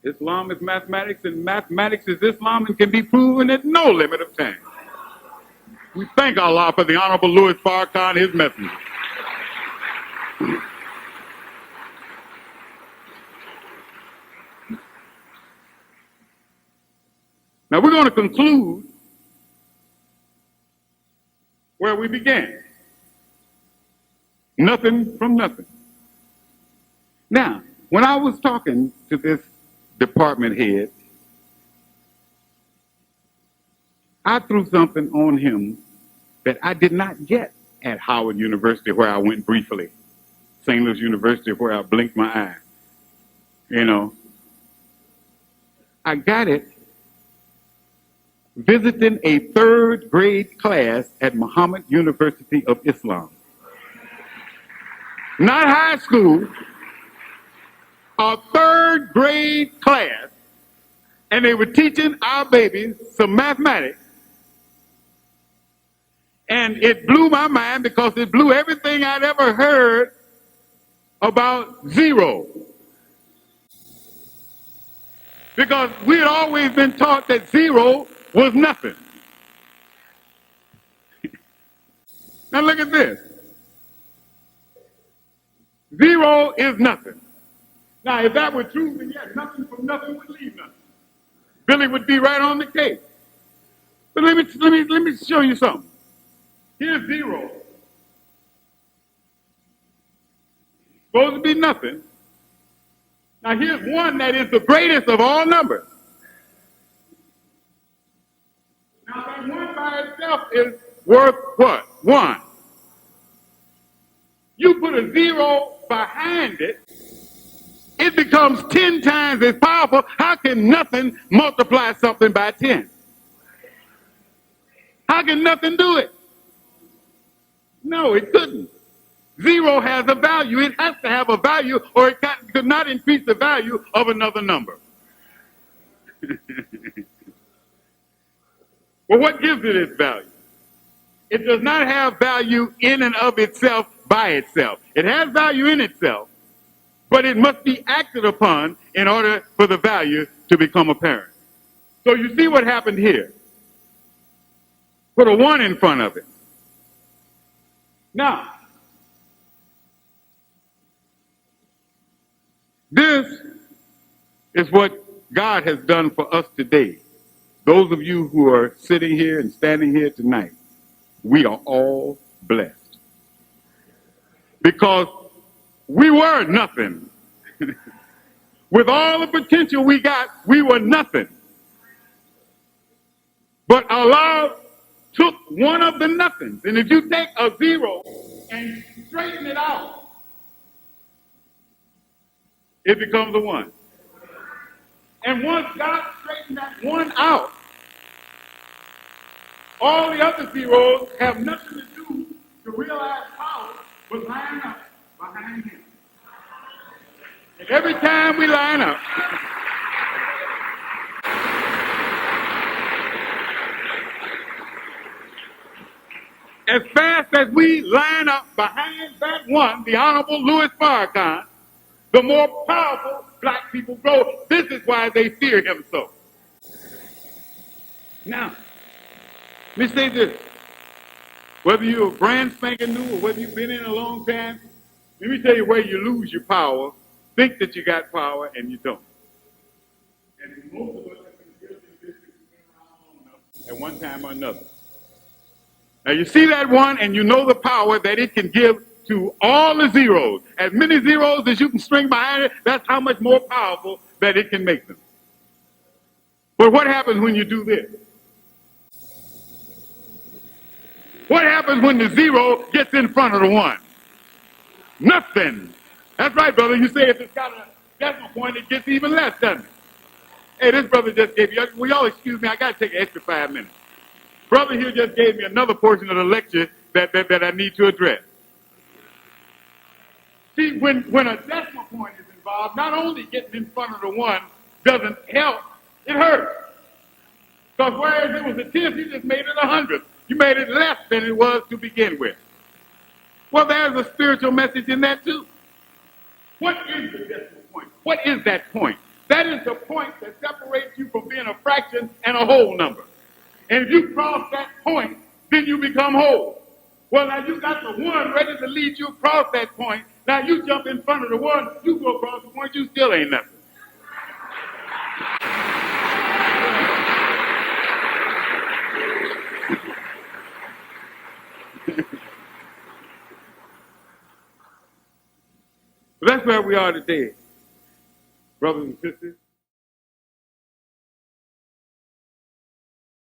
Islam is mathematics, and mathematics is Islam, and can be proven at no limit of time. We thank Allah for the Honorable Louis Farrakhan, his messenger. Now we're going to conclude where we began. Nothing from nothing. Now, when I was talking to this department head, I threw something on him that I did not get at Howard University, where I went briefly, St. Louis University, where I blinked my eye. You know, I got it visiting a third grade class at Muhammad University of Islam. Not high school, a third grade class, and they were teaching our babies some mathematics. And it blew my mind because it blew everything I'd ever heard about zero. Because we had always been taught that zero was nothing. Now look at this. Zero is nothing. Now if that were true, then yes, nothing from nothing would leave nothing. Billy would be right on the case. But let me show you something. Here's zero. Supposed to be nothing. Now here's one that is the greatest of all numbers. Now that one by itself is worth what? One. You put a zero behind it, it becomes 10 times as powerful. How can nothing multiply something by 10? How can nothing do it? No, it couldn't. Zero has a value. It has to have a value, or it could not increase the value of another number. Well, what gives it its value? It does not have value in and of itself by itself. It has value in itself, but it must be acted upon in order for the value to become apparent. So you see what happened here. Put a 1 in front of it. Now, this is what God has done for us today. Those of you who are sitting here and standing here tonight, we are all blessed. Because we were nothing. With all the potential we got, we were nothing. But Allah took one of the nothings. And if you take a zero and straighten it out, it becomes a 1. And once God straightened that 1 out, all the other zeros have nothing to do to realize power but line up behind him. And every time we line up, as fast as we line up behind that 1, the Honorable Louis Farrakhan, the more powerful black people grow. This is why they fear him so. Now, let me say this. Whether you're brand spanking new or whether you've been in a long time, let me tell you where you lose your power, think that you got power, and you don't. And most of us have been guilty of this around long enough at one time or another. Now you see that 1 and you know the power that it can give to all the zeros. As many zeros as you can string behind it, that's how much more powerful that it can make them. But what happens when you do this? What happens when the 0 gets in front of the 1? Nothing. That's right, brother. You say if it's got a decimal point, it gets even less, doesn't it? Hey, this brother just gave you, will y'all excuse me, I got to take an extra 5 minutes. Brother here just gave me another portion of the lecture that I need to address. See, when a decimal point is involved, not only getting in front of the 1 doesn't help, it hurts. Because whereas it was a 10th, you just made it 100th. You made it less than it was to begin with. Well, there's a spiritual message in that too. What is the decimal point? What is that point? That is the point that separates you from being a fraction and a whole number. And if you cross that point, then you become whole. Well, now you got the one ready to lead you across that point. Now you jump in front of the one, you go across the point, you still ain't nothing. That's where we are today, brothers and sisters.